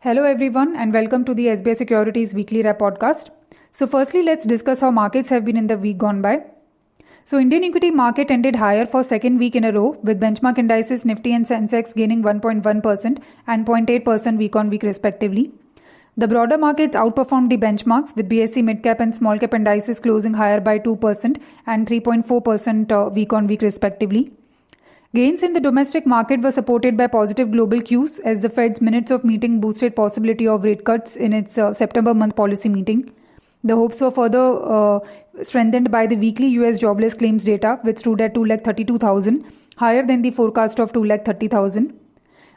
Hello everyone and welcome to the SBI Securities weekly wrap podcast. So firstly, let's discuss how markets have been in the week gone by. So Indian equity market ended higher for second week in a row with benchmark indices Nifty and Sensex gaining 1.1% and 0.8% week on week respectively. The broader markets outperformed the benchmarks with BSE mid-cap and small-cap indices closing higher by 2% and 3.4% week on week respectively. Gains in the domestic market were supported by positive global cues as the Fed's minutes of meeting boosted possibility of rate cuts in its September month policy meeting. The hopes were further strengthened by the weekly US jobless claims data, which stood at 232,000, higher than the forecast of 230,000.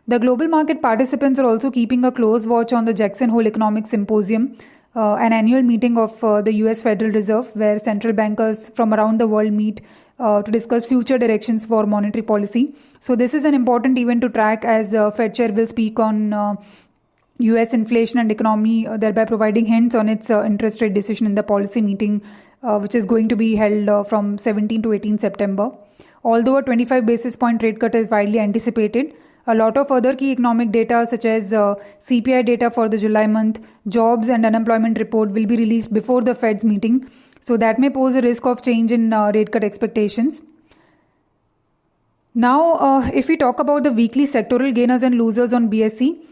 The global market participants are also keeping a close watch on the Jackson Hole Economic Symposium, an annual meeting of the US Federal Reserve, where central bankers from around the world meet to discuss future directions for monetary policy. So this is an important event to track as Fed Chair will speak on US inflation and economy, thereby providing hints on its interest rate decision in the policy meeting, which is going to be held from 17 to 18 September. Although a 25 basis point rate cut is widely anticipated, a lot of other key economic data such as CPI data for the July month, jobs and unemployment report will be released before the Fed's meeting. So that may pose a risk of change in rate cut expectations. Now, if we talk about the weekly sectoral gainers and losers on BSE,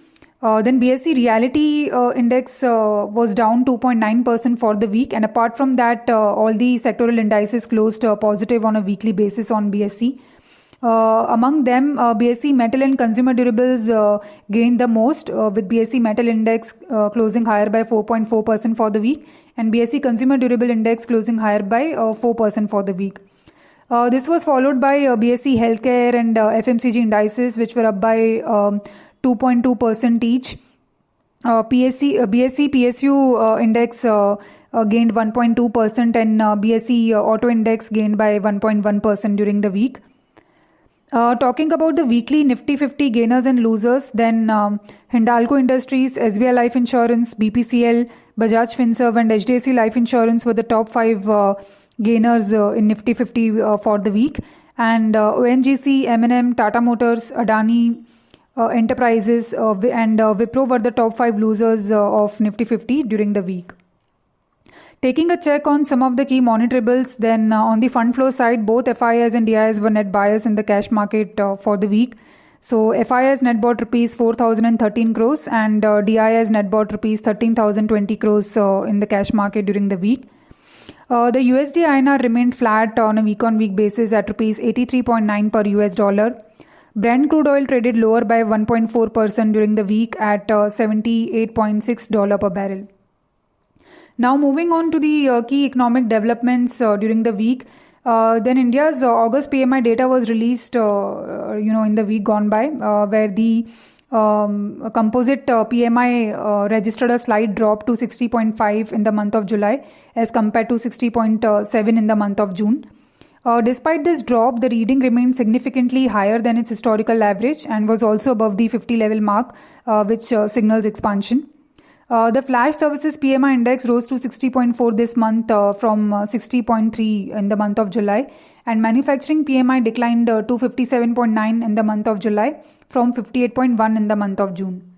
then BSE Reality Index was down 2.9% for the week. And apart from that, all the sectoral indices closed positive on a weekly basis on BSE. Among them, BSE Metal and Consumer Durables gained the most, with BSE Metal Index closing higher by 4.4% for the week, and BSE Consumer Durable Index closing higher by 4% for the week. This was followed by BSE Healthcare and FMCG indices, which were up by 2.2% each. BSE PSU Index gained 1.2% and BSE Auto Index gained by 1.1% during the week. Talking about the weekly Nifty 50 gainers and losers, then Hindalco Industries, SBI Life Insurance, BPCL, Bajaj Finserv and HDFC Life Insurance were the top 5 gainers in Nifty 50 for the week. And ONGC, M&M, Tata Motors, Adani Enterprises and Wipro were the top 5 losers of Nifty 50 during the week. Taking a check on some of the key monitorables, then on the fund flow side, both FIIs and DIIs were net buyers in the cash market for the week. So FIIs net bought rupees 4,013 crores and DIIs net bought rupees 13,020 crores in the cash market during the week. The USD INR remained flat on a week-on-week basis at rupees 83.9 per US dollar. Brent crude oil traded lower by 1.4% during the week at $78.6 per barrel. Now moving on to the key economic developments during the week, then India's August PMI data was released, in the week gone by, where the composite PMI registered a slight drop to 60.5 in the month of July as compared to 60.7 in the month of June. Despite this drop, the reading remained significantly higher than its historical average and was also above the 50 level mark, which signals expansion. The Flash Services PMI index rose to 60.4 this month from 60.3 in the month of July, and manufacturing PMI declined to 57.9 in the month of July from 58.1 in the month of June.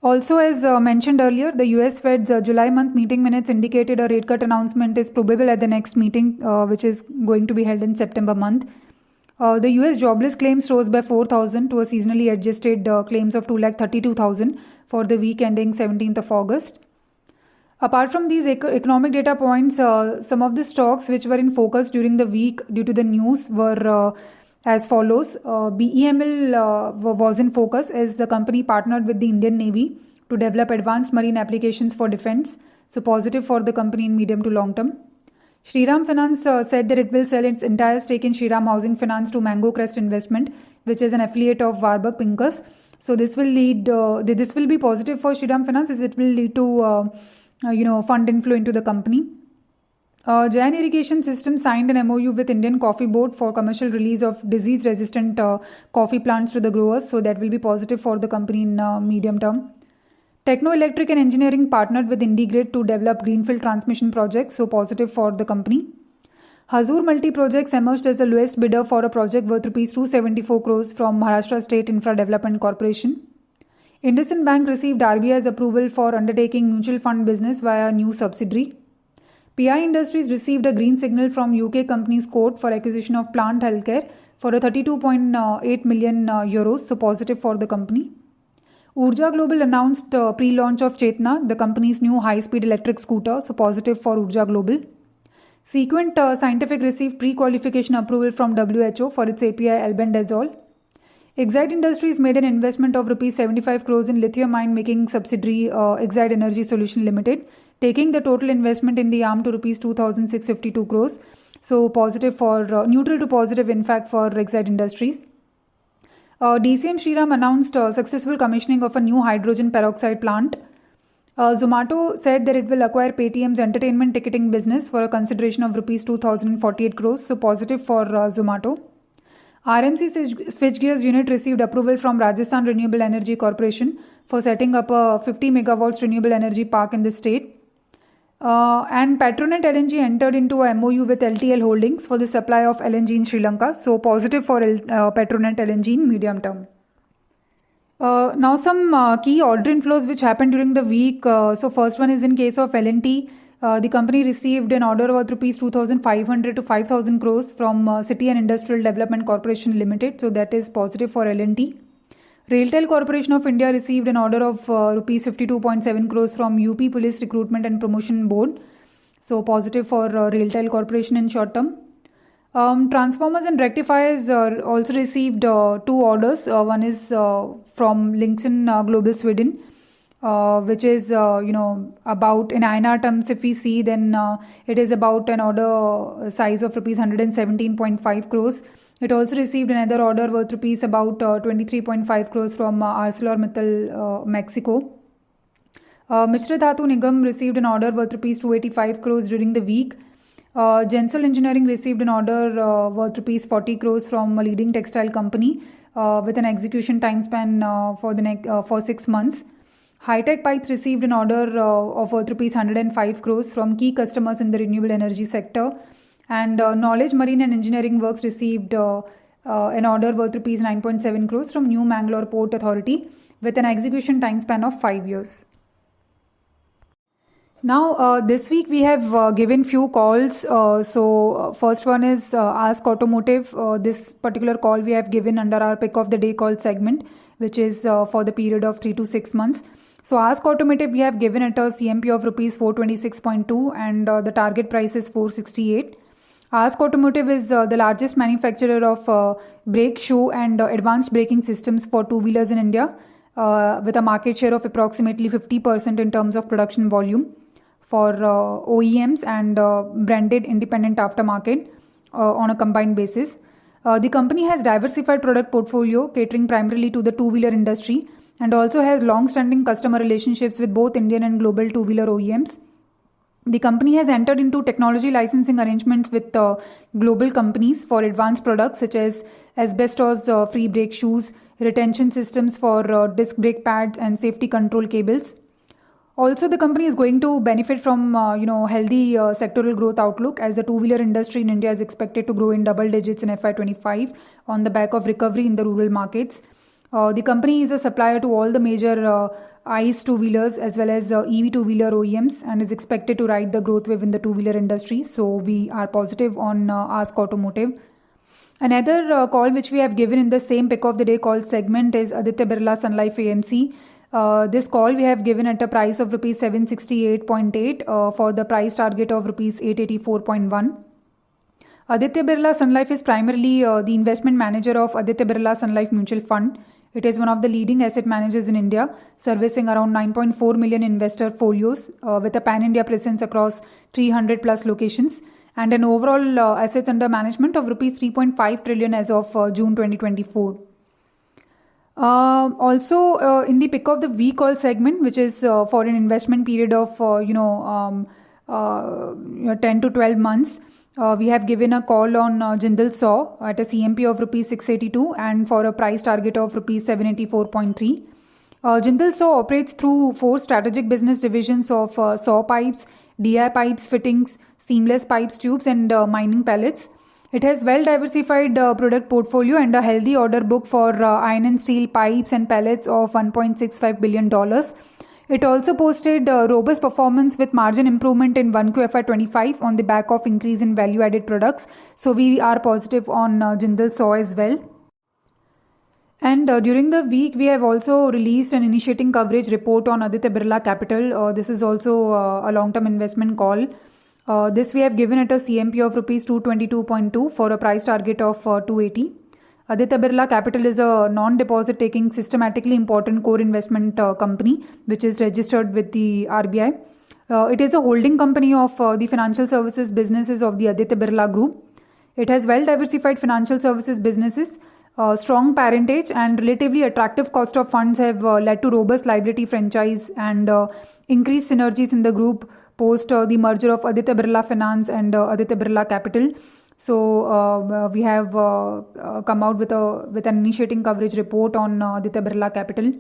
Also, as mentioned earlier, the US Fed's July month meeting minutes indicated a rate cut announcement is probable at the next meeting, which is going to be held in September month. The US jobless claims rose by 4,000 to a seasonally adjusted claims of 232,000 for the week ending 17th of August. Apart from these economic data points, some of the stocks which were in focus during the week due to the news were as follows. BEML was in focus as the company partnered with the Indian Navy to develop advanced marine applications for defense, so positive for the company in medium to long term. Shriram Finance said that it will sell its entire stake in Shriram Housing Finance to Mango Crest Investment, which is an affiliate of Warburg Pincus. So this will be positive for Shriram Finance as it will lead to fund inflow into the company. Jain Irrigation System signed an MOU with Indian Coffee Board for commercial release of disease-resistant coffee plants to the growers. So that will be positive for the company in medium term. Techno Electric and Engineering partnered with IndiGrid to develop greenfield transmission projects, so positive for the company. Hazur Multi Projects emerged as the lowest bidder for a project worth Rs 274 crores from Maharashtra State Infra Development Corporation. IndusInd Bank received RBI's approval for undertaking mutual fund business via new subsidiary. PI Industries received a green signal from UK company's court for acquisition of Plant Healthcare for a 32.8 million euros, so positive for the company. Urja Global announced pre-launch of Chetna, the company's new high-speed electric scooter, so positive for Urja Global. Sequent Scientific received pre-qualification approval from WHO for its API albendazole. Exide Industries made an investment of Rs 75 crores in lithium mine making subsidiary Exide Energy Solution Limited, taking the total investment in the arm to Rs 2,652 crores. So positive for neutral to positive, in fact, for Exide Industries. DCM Shriram announced successful commissioning of a new hydrogen peroxide plant. Zomato said that it will acquire Paytm's entertainment ticketing business for a consideration of Rs 2,048 crores, so positive for Zomato. RMC switchgears unit received approval from Rajasthan Renewable Energy Corporation for setting up a 50 megawatts renewable energy park in the state. And Petronet LNG entered into a MOU with LTL Holdings for the supply of LNG in Sri Lanka, so positive for Petronet LNG in medium term. Now some key order inflows which happened during the week. So first one is in case of L&T. The company received an order worth Rs 2,500 to 5,000 crores from City and Industrial Development Corporation Limited, so that is positive for L&T. Railtel Corporation of India received an order of Rs 52.7 crores from UP Police Recruitment and Promotion Board, so positive for Railtel Corporation in short term. Transformers and rectifiers also received two orders. One is from Linxon Global Sweden, which is about in INR terms. If we see, then it is about an order size of Rs 117.5 crores. It also received another order worth Rs about 23.5 crores from ArcelorMittal Mexico. Mishra Dhatu Nigam received an order worth Rs 285 crores during the week. Gensol Engineering received an order worth Rs 40 crores from a leading textile company with an execution time span for 6 months. High-Tech Pipes received an order of worth Rs 105 crores from key customers in the renewable energy sector. And Knowledge Marine and Engineering Works received an order worth Rs 9.7 crores from New Mangalore Port Authority with an execution time span of 5 years. Now, this week we have given few calls. First one is Ask Automotive. This particular call we have given under our Pick of the Day call segment, which is for the period of 3 to 6 months. So Ask Automotive we have given at a CMP of Rs 426.2 and the target price is 468. Ask Automotive is the largest manufacturer of brake shoe and advanced braking systems for two-wheelers in India, with a market share of approximately 50% in terms of production volume for OEMs and branded independent aftermarket on a combined basis. The company has diversified product portfolio catering primarily to the two-wheeler industry and also has long-standing customer relationships with both Indian and global two-wheeler OEMs. The company has entered into technology licensing arrangements with global companies for advanced products such as asbestos-free brake shoes, retention systems for disc brake pads and safety control cables. Also, the company is going to benefit from healthy sectoral growth outlook as the two-wheeler industry in India is expected to grow in double digits in FY25 on the back of recovery in the rural markets. The company is a supplier to all the major ICE two-wheelers as well as EV two-wheeler OEMs and is expected to ride the growth wave in the two-wheeler industry. So we are positive on Ask Automotive. Another call which we have given in the same Pick of the Day call segment is Aditya Birla Sun Life AMC. This call we have given at a price of Rs 768.8 for the price target of Rs 884.1. Aditya Birla Sun Life is primarily the investment manager of Aditya Birla Sun Life Mutual Fund. It is one of the leading asset managers in India, servicing around 9.4 million investor folios with a pan-India presence across 300 plus locations and an overall assets under management of Rs 3.5 trillion as of June 2024. Also, in the Pick of the Week call segment, which is for an investment period of 10 to 12 months, we have given a call on Jindal SAW at a CMP of Rs 682 and for a price target of Rs 784.3. Jindal SAW operates through 4 strategic business divisions of SAW pipes, DI pipes, fittings, seamless pipes, tubes and mining pellets. It has well-diversified product portfolio and a healthy order book for iron and steel pipes and pellets of $1.65 billion. It also posted robust performance with margin improvement in 1Q FY25 on the back of increase in value-added products. So we are positive on Jindal SAW as well. And during the week, we have also released an initiating coverage report on Aditya Birla Capital. This is also a long-term investment call. This we have given at a CMP of rupees 222.2 for a price target of 280. Aditya Birla Capital is a non-deposit taking systematically important core investment company which is registered with the RBI. It is a holding company of the financial services businesses of the Aditya Birla Group. It has well-diversified financial services businesses. Strong parentage and relatively attractive cost of funds have led to robust liability franchise and increased synergies in the group post the merger of Aditya Birla Finance and Aditya Birla Capital. So we have come out with an initiating coverage report on Aditya Birla Capital.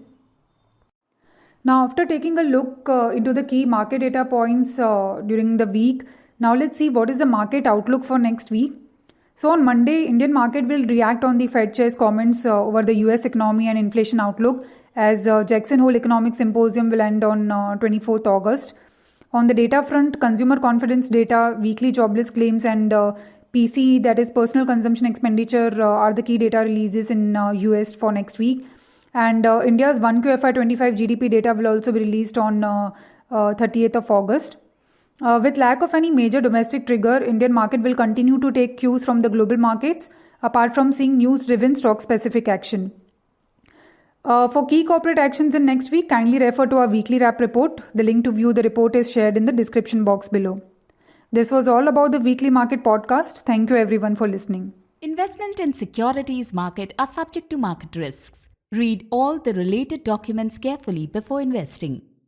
Now, after taking a look into the key market data points during the week, now let's see what is the market outlook for next week. So on Monday, Indian market will react on the Fed chair's comments over the US economy and inflation outlook as Jackson Hole Economic Symposium will end on 24th August. On the data front, consumer confidence data, weekly jobless claims and PCE, that is personal consumption expenditure, are the key data releases in US for next week. And India's 1Q FY25 GDP data will also be released on 30th of August. With lack of any major domestic trigger, Indian market will continue to take cues from the global markets, apart from seeing news-driven stock-specific action. For key corporate actions in next week, kindly refer to our weekly wrap report. The link to view the report is shared in the description box below. This was all about the weekly market podcast. Thank you everyone for listening. Investment in securities market are subject to market risks. Read all the related documents carefully before investing.